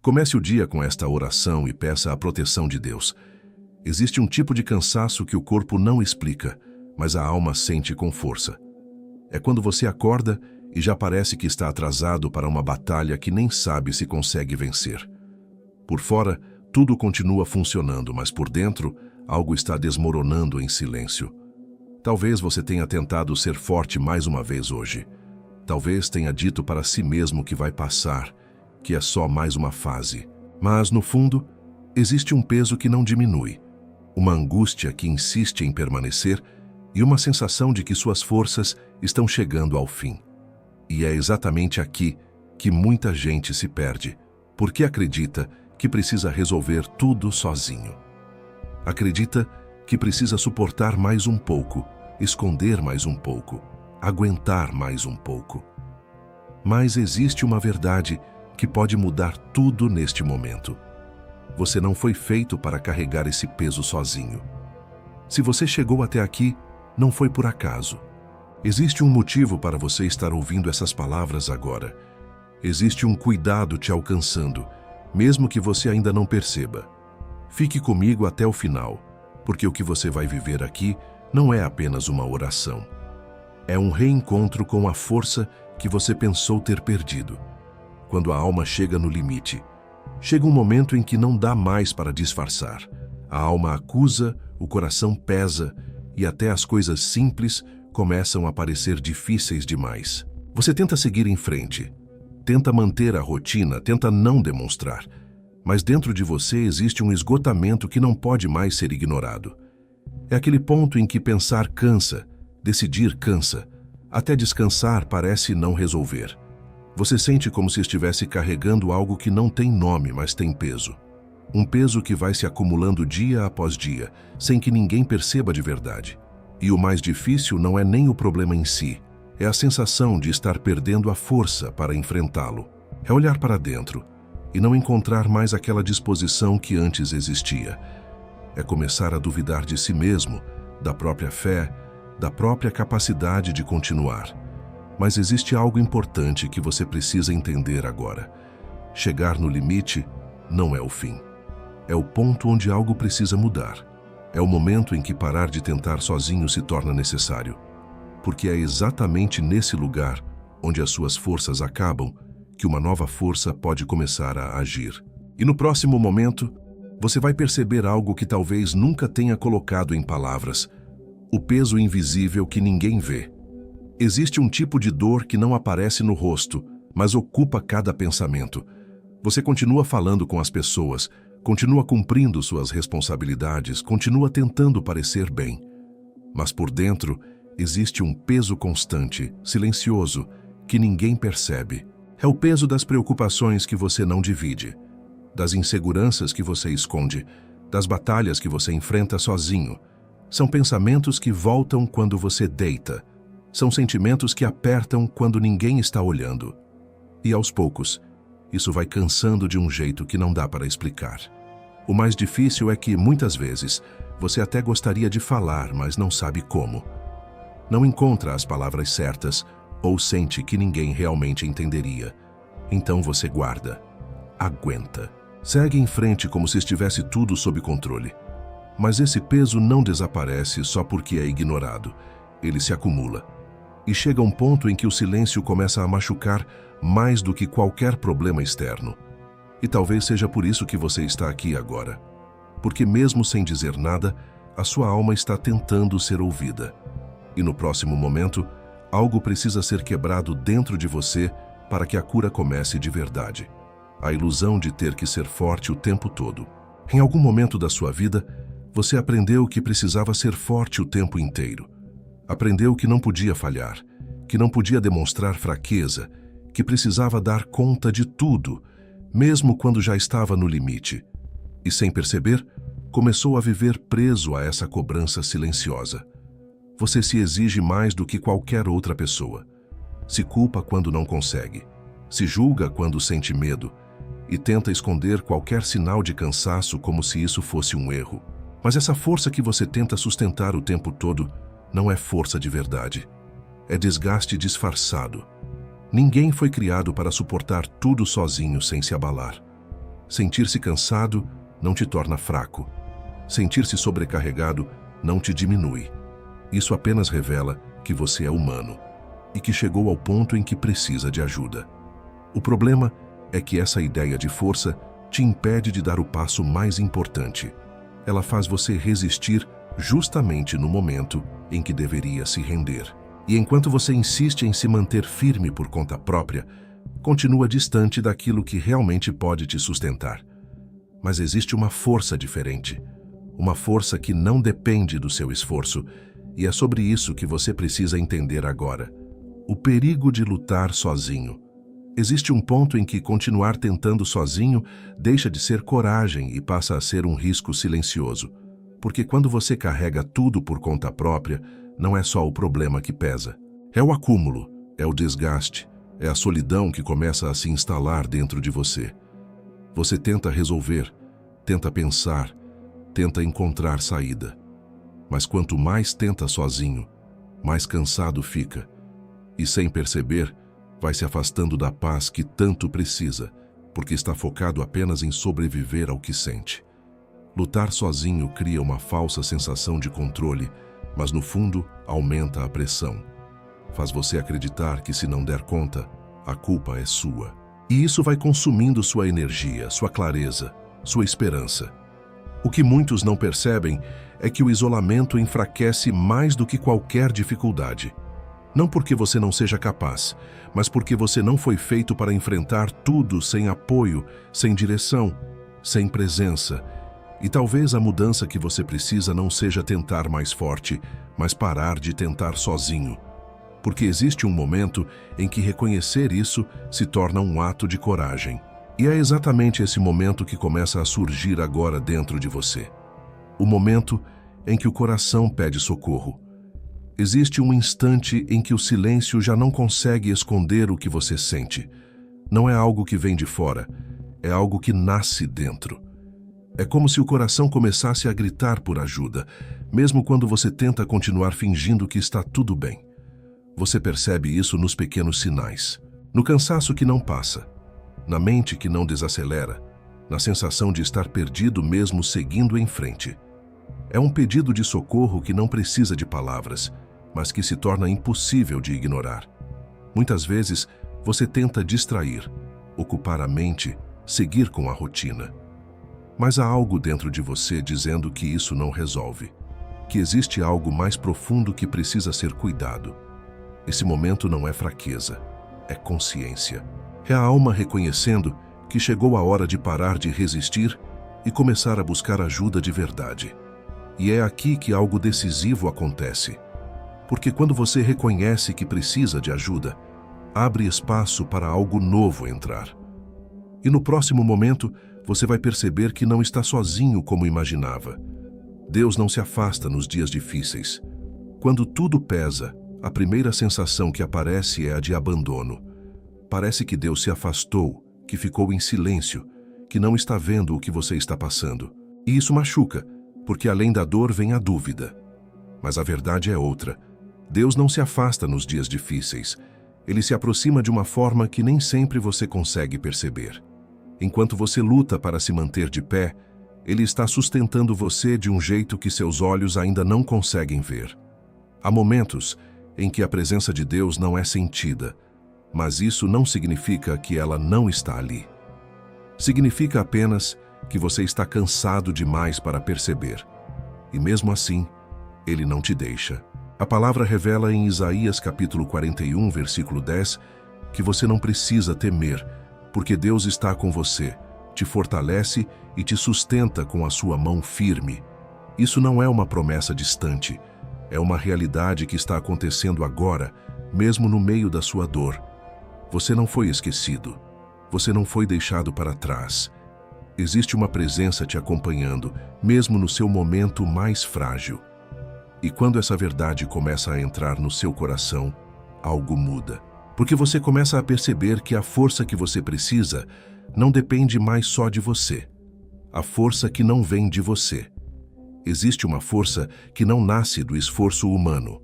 Comece o dia com esta oração e peça a proteção de Deus. Existe um tipo de cansaço que o corpo não explica, mas a alma sente com força. É quando você acorda e já parece que está atrasado para uma batalha que nem sabe se consegue vencer. Por fora, tudo continua funcionando, mas por dentro, algo está desmoronando em silêncio. Talvez você tenha tentado ser forte mais uma vez hoje. Talvez tenha dito para si mesmo que vai passar, que é só mais uma fase. Mas, no fundo, existe um peso que não diminui, uma angústia que insiste em permanecer e uma sensação de que suas forças estão chegando ao fim. E é exatamente aqui que muita gente se perde, porque acredita que precisa resolver tudo sozinho. Acredita que precisa suportar mais um pouco, esconder mais um pouco, aguentar mais um pouco. Mas existe uma verdade que pode mudar tudo neste momento. Você não foi feito para carregar esse peso sozinho. Se você chegou até aqui, não foi por acaso. Existe um motivo para você estar ouvindo essas palavras agora. Existe um cuidado te alcançando, mesmo que você ainda não perceba. Fique comigo até o final, porque o que você vai viver aqui não é apenas uma oração. É um reencontro com a força que você pensou ter perdido. Quando a alma chega no limite, chega um momento em que não dá mais para disfarçar. A alma acusa, o coração pesa e até as coisas simples começam a parecer difíceis demais. Você tenta seguir em frente, tenta manter a rotina, tenta não demonstrar, mas dentro de você existe um esgotamento que não pode mais ser ignorado. É aquele ponto em que pensar cansa, decidir cansa, até descansar parece não resolver. Você sente como se estivesse carregando algo que não tem nome, mas tem peso. Um peso que vai se acumulando dia após dia, sem que ninguém perceba de verdade. E o mais difícil não é nem o problema em si, é a sensação de estar perdendo a força para enfrentá-lo. É olhar para dentro e não encontrar mais aquela disposição que antes existia. É começar a duvidar de si mesmo, da própria fé, da própria capacidade de continuar. Mas existe algo importante que você precisa entender agora. Chegar no limite não é o fim. É o ponto onde algo precisa mudar. É o momento em que parar de tentar sozinho se torna necessário. Porque é exatamente nesse lugar, onde as suas forças acabam, que uma nova força pode começar a agir. E no próximo momento, você vai perceber algo que talvez nunca tenha colocado em palavras: o peso invisível que ninguém vê. Existe um tipo de dor que não aparece no rosto, mas ocupa cada pensamento. Você continua falando com as pessoas, continua cumprindo suas responsabilidades, continua tentando parecer bem. Mas por dentro, existe um peso constante, silencioso, que ninguém percebe. É o peso das preocupações que você não divide, das inseguranças que você esconde, das batalhas que você enfrenta sozinho. São pensamentos que voltam quando você deita. São sentimentos que apertam quando ninguém está olhando. E aos poucos, isso vai cansando de um jeito que não dá para explicar. O mais difícil é que, muitas vezes, você até gostaria de falar, mas não sabe como. Não encontra as palavras certas ou sente que ninguém realmente entenderia. Então você guarda, aguenta, segue em frente como se estivesse tudo sob controle. Mas esse peso não desaparece só porque é ignorado. Ele se acumula. E chega um ponto em que o silêncio começa a machucar mais do que qualquer problema externo. E talvez seja por isso que você está aqui agora. Porque mesmo sem dizer nada, a sua alma está tentando ser ouvida. E no próximo momento, algo precisa ser quebrado dentro de você para que a cura comece de verdade. A ilusão de ter que ser forte o tempo todo. Em algum momento da sua vida, você aprendeu que precisava ser forte o tempo inteiro. Aprendeu que não podia falhar, que não podia demonstrar fraqueza, que precisava dar conta de tudo, mesmo quando já estava no limite. E sem perceber, começou a viver preso a essa cobrança silenciosa. Você se exige mais do que qualquer outra pessoa. Se culpa quando não consegue, se julga quando sente medo e tenta esconder qualquer sinal de cansaço como se isso fosse um erro. Mas essa força que você tenta sustentar o tempo todo não é força de verdade. É desgaste disfarçado. Ninguém foi criado para suportar tudo sozinho sem se abalar. Sentir-se cansado não te torna fraco. Sentir-se sobrecarregado não te diminui. Isso apenas revela que você é humano e que chegou ao ponto em que precisa de ajuda. O problema é que essa ideia de força te impede de dar o passo mais importante. Ela faz você resistir justamente no momento em que deveria se render. E enquanto você insiste em se manter firme por conta própria, continua distante daquilo que realmente pode te sustentar. Mas existe uma força diferente, uma força que não depende do seu esforço, e é sobre isso que você precisa entender agora. O perigo de lutar sozinho. Existe um ponto em que continuar tentando sozinho deixa de ser coragem e passa a ser um risco silencioso. Porque quando você carrega tudo por conta própria, não é só o problema que pesa. É o acúmulo, é o desgaste, é a solidão que começa a se instalar dentro de você. Você tenta resolver, tenta pensar, tenta encontrar saída. Mas quanto mais tenta sozinho, mais cansado fica. E sem perceber, vai se afastando da paz que tanto precisa, porque está focado apenas em sobreviver ao que sente. Lutar sozinho cria uma falsa sensação de controle, mas no fundo aumenta a pressão. Faz você acreditar que se não der conta, a culpa é sua. E isso vai consumindo sua energia, sua clareza, sua esperança. O que muitos não percebem é que o isolamento enfraquece mais do que qualquer dificuldade. Não porque você não seja capaz, mas porque você não foi feito para enfrentar tudo sem apoio, sem direção, sem presença. E talvez a mudança que você precisa não seja tentar mais forte, mas parar de tentar sozinho. Porque existe um momento em que reconhecer isso se torna um ato de coragem. E é exatamente esse momento que começa a surgir agora dentro de você. O momento em que o coração pede socorro. Existe um instante em que o silêncio já não consegue esconder o que você sente. Não é algo que vem de fora, é algo que nasce dentro. É como se o coração começasse a gritar por ajuda, mesmo quando você tenta continuar fingindo que está tudo bem. Você percebe isso nos pequenos sinais, no cansaço que não passa, na mente que não desacelera, na sensação de estar perdido mesmo seguindo em frente. É um pedido de socorro que não precisa de palavras, mas que se torna impossível de ignorar. Muitas vezes, você tenta distrair, ocupar a mente, seguir com a rotina. Mas há algo dentro de você dizendo que isso não resolve, que existe algo mais profundo que precisa ser cuidado. Esse momento não é fraqueza, é consciência. É a alma reconhecendo que chegou a hora de parar de resistir e começar a buscar ajuda de verdade. E é aqui que algo decisivo acontece. Porque quando você reconhece que precisa de ajuda, abre espaço para algo novo entrar. E no próximo momento, você vai perceber que não está sozinho como imaginava. Deus não se afasta nos dias difíceis. Quando tudo pesa, a primeira sensação que aparece é a de abandono. Parece que Deus se afastou, que ficou em silêncio, que não está vendo o que você está passando. E isso machuca, porque além da dor vem a dúvida. Mas a verdade é outra. Deus não se afasta nos dias difíceis. Ele se aproxima de uma forma que nem sempre você consegue perceber. Enquanto você luta para se manter de pé, Ele está sustentando você de um jeito que seus olhos ainda não conseguem ver. Há momentos em que a presença de Deus não é sentida, mas isso não significa que ela não está ali. Significa apenas que você está cansado demais para perceber. E mesmo assim, Ele não te deixa. A palavra revela em Isaías capítulo 41, versículo 10, que você não precisa temer, porque Deus está com você, te fortalece e te sustenta com a sua mão firme. Isso não é uma promessa distante, é uma realidade que está acontecendo agora, mesmo no meio da sua dor. Você não foi esquecido, você não foi deixado para trás. Existe uma presença te acompanhando, mesmo no seu momento mais frágil. E quando essa verdade começa a entrar no seu coração, algo muda. Porque você começa a perceber que a força que você precisa não depende mais só de você. A força que não vem de você. Existe uma força que não nasce do esforço humano.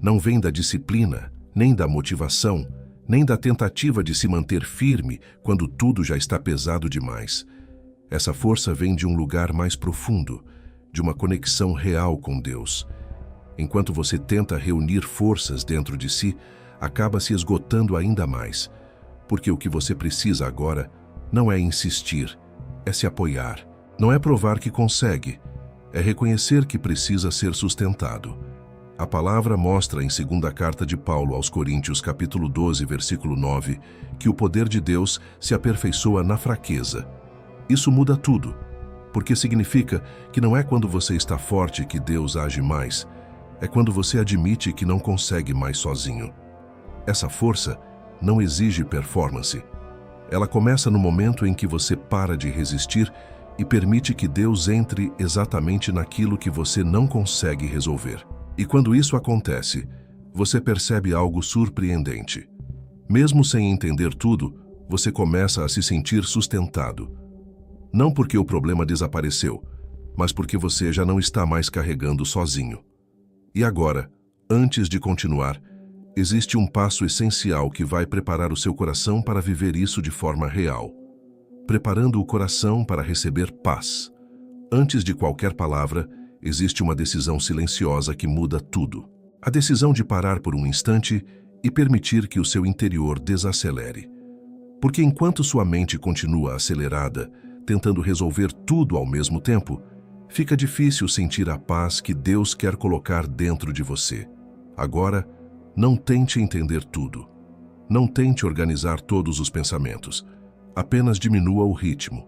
Não vem da disciplina, nem da motivação, nem da tentativa de se manter firme quando tudo já está pesado demais. Essa força vem de um lugar mais profundo, de uma conexão real com Deus. Enquanto você tenta reunir forças dentro de si, acaba se esgotando ainda mais, porque o que você precisa agora não é insistir, é se apoiar. Não é provar que consegue, é reconhecer que precisa ser sustentado. A palavra mostra em 2ª carta de Paulo aos Coríntios, capítulo 12, versículo 9, que o poder de Deus se aperfeiçoa na fraqueza. Isso muda tudo, porque significa que não é quando você está forte que Deus age mais, é quando você admite que não consegue mais sozinho. Essa força não exige performance. Ela começa no momento em que você para de resistir e permite que Deus entre exatamente naquilo que você não consegue resolver. E quando isso acontece, você percebe algo surpreendente. Mesmo sem entender tudo, você começa a se sentir sustentado. Não porque o problema desapareceu, mas porque você já não está mais carregando sozinho. E agora, antes de continuar, existe um passo essencial que vai preparar o seu coração para viver isso de forma real. Preparando o coração para receber paz. Antes de qualquer palavra, existe uma decisão silenciosa que muda tudo. A decisão de parar por um instante e permitir que o seu interior desacelere. Porque enquanto sua mente continua acelerada, tentando resolver tudo ao mesmo tempo, fica difícil sentir a paz que Deus quer colocar dentro de você. Agora, não tente entender tudo. Não tente organizar todos os pensamentos. Apenas diminua o ritmo.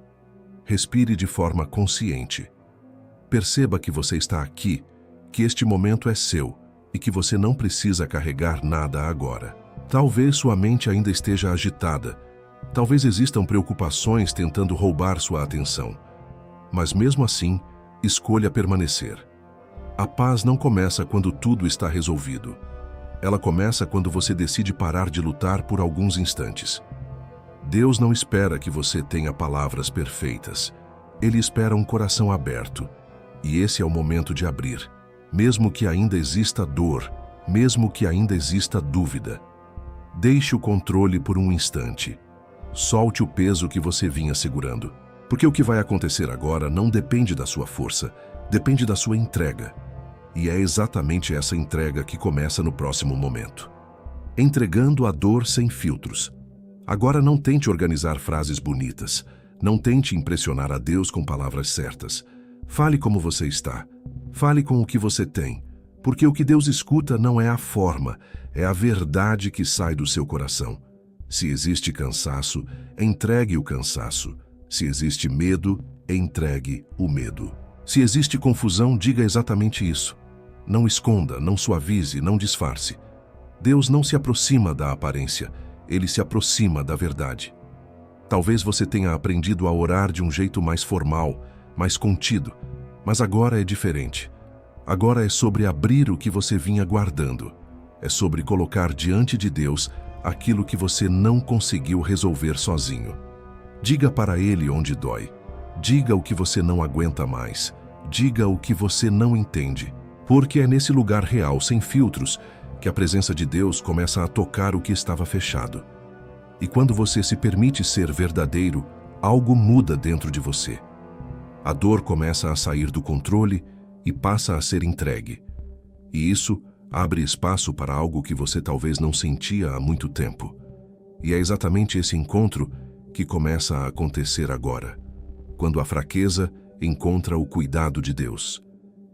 Respire de forma consciente. Perceba que você está aqui, que este momento é seu e que você não precisa carregar nada agora. Talvez sua mente ainda esteja agitada. Talvez existam preocupações tentando roubar sua atenção. Mas mesmo assim, escolha permanecer. A paz não começa quando tudo está resolvido. Ela começa quando você decide parar de lutar por alguns instantes. Deus não espera que você tenha palavras perfeitas. Ele espera um coração aberto. E esse é o momento de abrir. Mesmo que ainda exista dor, mesmo que ainda exista dúvida. Deixe o controle por um instante. Solte o peso que você vinha segurando. Porque o que vai acontecer agora não depende da sua força, depende da sua entrega. E é exatamente essa entrega que começa no próximo momento. Entregando a dor sem filtros. Agora não tente organizar frases bonitas. Não tente impressionar a Deus com palavras certas. Fale como você está. Fale com o que você tem. Porque o que Deus escuta não é a forma, é a verdade que sai do seu coração. Se existe cansaço, entregue o cansaço. Se existe medo, entregue o medo. Se existe confusão, diga exatamente isso. Não esconda, não suavize, não disfarce. Deus não se aproxima da aparência, Ele se aproxima da verdade. Talvez você tenha aprendido a orar de um jeito mais formal, mais contido, mas agora é diferente. Agora é sobre abrir o que você vinha guardando. É sobre colocar diante de Deus aquilo que você não conseguiu resolver sozinho. Diga para Ele onde dói. Diga o que você não aguenta mais. Diga o que você não entende. Porque é nesse lugar real, sem filtros, que a presença de Deus começa a tocar o que estava fechado. E quando você se permite ser verdadeiro, algo muda dentro de você. A dor começa a sair do controle e passa a ser entregue. E isso abre espaço para algo que você talvez não sentia há muito tempo. E é exatamente esse encontro que começa a acontecer agora, quando a fraqueza encontra o cuidado de Deus.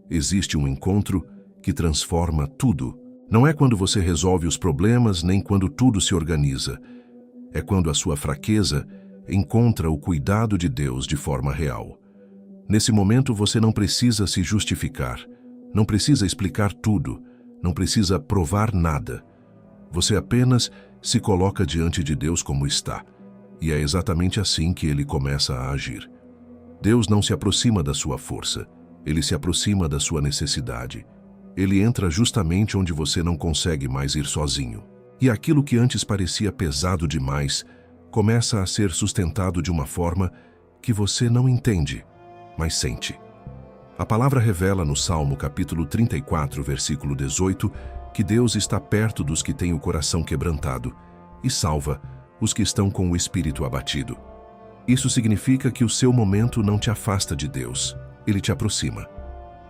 Existe um encontro que transforma tudo. Não é quando você resolve os problemas, nem quando tudo se organiza. É quando a sua fraqueza encontra o cuidado de Deus de forma real. Nesse momento você não precisa se justificar, não precisa explicar tudo, não precisa provar nada. Você apenas se coloca diante de Deus como está. E é exatamente assim que Ele começa a agir. Deus não se aproxima da sua força, Ele se aproxima da sua necessidade. Ele entra justamente onde você não consegue mais ir sozinho. E aquilo que antes parecia pesado demais, começa a ser sustentado de uma forma que você não entende, mas sente. A palavra revela no Salmo capítulo 34, versículo 18, que Deus está perto dos que têm o coração quebrantado e salva os que estão com o espírito abatido. Isso significa que o seu momento não te afasta de Deus, ele te aproxima.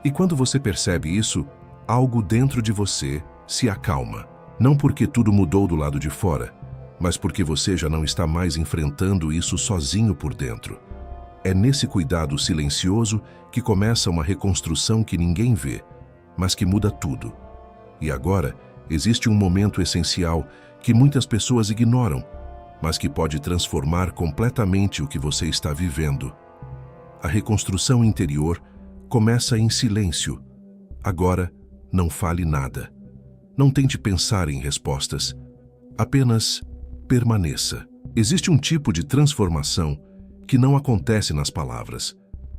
E quando você percebe isso, algo dentro de você se acalma. Não porque tudo mudou do lado de fora, mas porque você já não está mais enfrentando isso sozinho por dentro. É nesse cuidado silencioso que começa uma reconstrução que ninguém vê, mas que muda tudo. E agora, existe um momento essencial que muitas pessoas ignoram, mas que pode transformar completamente o que você está vivendo. A reconstrução interior começa em silêncio. Agora, não fale nada. Não tente pensar em respostas. Apenas permaneça. Existe um tipo de transformação que não acontece nas palavras,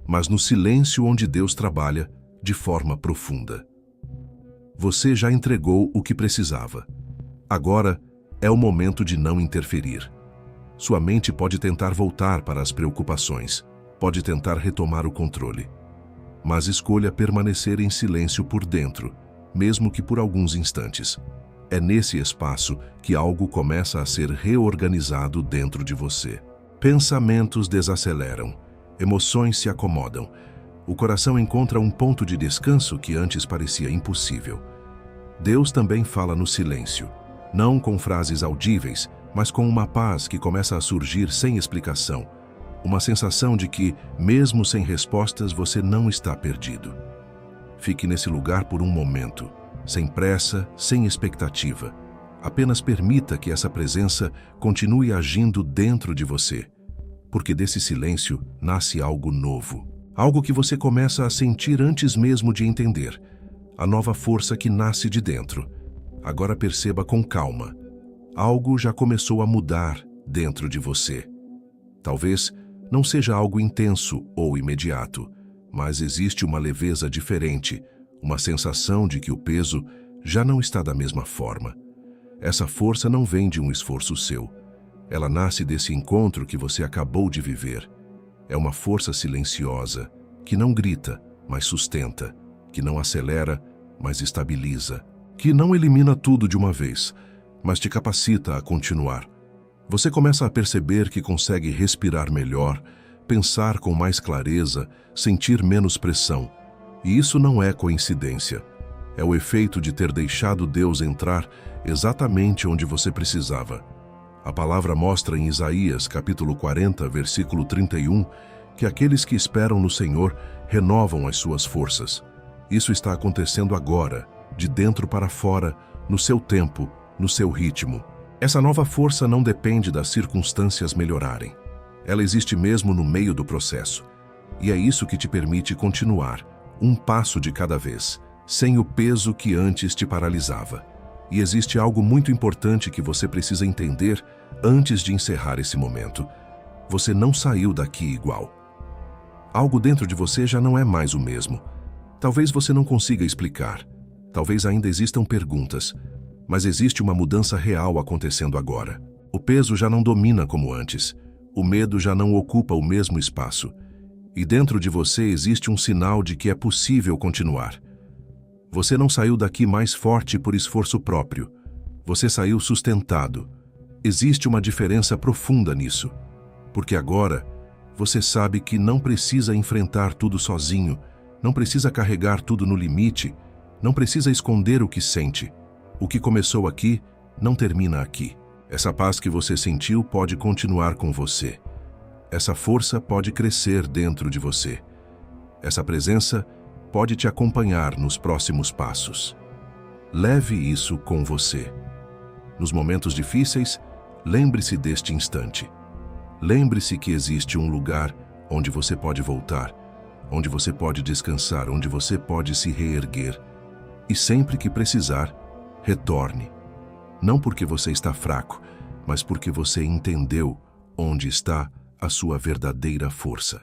mas no silêncio onde Deus trabalha de forma profunda. Você já entregou o que precisava. Agora é o momento de não interferir. Sua mente pode tentar voltar para as preocupações, pode tentar retomar o controle. Mas escolha permanecer em silêncio por dentro, mesmo que por alguns instantes. É nesse espaço que algo começa a ser reorganizado dentro de você. Pensamentos desaceleram, emoções se acomodam. O coração encontra um ponto de descanso que antes parecia impossível. Deus também fala no silêncio, não com frases audíveis, mas com uma paz que começa a surgir sem explicação. Uma sensação de que, mesmo sem respostas, você não está perdido. Fique nesse lugar por um momento, sem pressa, sem expectativa. Apenas permita que essa presença continue agindo dentro de você, porque desse silêncio nasce algo novo. Algo que você começa a sentir antes mesmo de entender. A nova força que nasce de dentro. Agora perceba com calma. Algo já começou a mudar dentro de você. Talvez não seja algo intenso ou imediato, mas existe uma leveza diferente, uma sensação de que o peso já não está da mesma forma. Essa força não vem de um esforço seu. Ela nasce desse encontro que você acabou de viver. É uma força silenciosa, que não grita, mas sustenta, que não acelera, mas estabiliza, que não elimina tudo de uma vez, mas te capacita a continuar. Você começa a perceber que consegue respirar melhor, pensar com mais clareza, sentir menos pressão. E isso não é coincidência. É o efeito de ter deixado Deus entrar exatamente onde você precisava. A palavra mostra em Isaías, capítulo 40, versículo 31, que aqueles que esperam no Senhor renovam as suas forças. Isso está acontecendo agora, de dentro para fora, no seu tempo, no seu ritmo. Essa nova força não depende das circunstâncias melhorarem. Ela existe mesmo no meio do processo. E é isso que te permite continuar, um passo de cada vez, sem o peso que antes te paralisava. E existe algo muito importante que você precisa entender antes de encerrar esse momento. Você não saiu daqui igual. Algo dentro de você já não é mais o mesmo. Talvez você não consiga explicar. Talvez ainda existam perguntas. Mas existe uma mudança real acontecendo agora. O peso já não domina como antes. O medo já não ocupa o mesmo espaço. E dentro de você existe um sinal de que é possível continuar. Você não saiu daqui mais forte por esforço próprio. Você saiu sustentado. Existe uma diferença profunda nisso. Porque agora, você sabe que não precisa enfrentar tudo sozinho, não precisa carregar tudo no limite, não precisa esconder o que sente. O que começou aqui, não termina aqui. Essa paz que você sentiu pode continuar com você. Essa força pode crescer dentro de você. Essa presença pode te acompanhar nos próximos passos. Leve isso com você. Nos momentos difíceis, lembre-se deste instante. Lembre-se que existe um lugar onde você pode voltar, onde você pode descansar, onde você pode se reerguer. E sempre que precisar, retorne. Não porque você está fraco, mas porque você entendeu onde está a sua verdadeira força.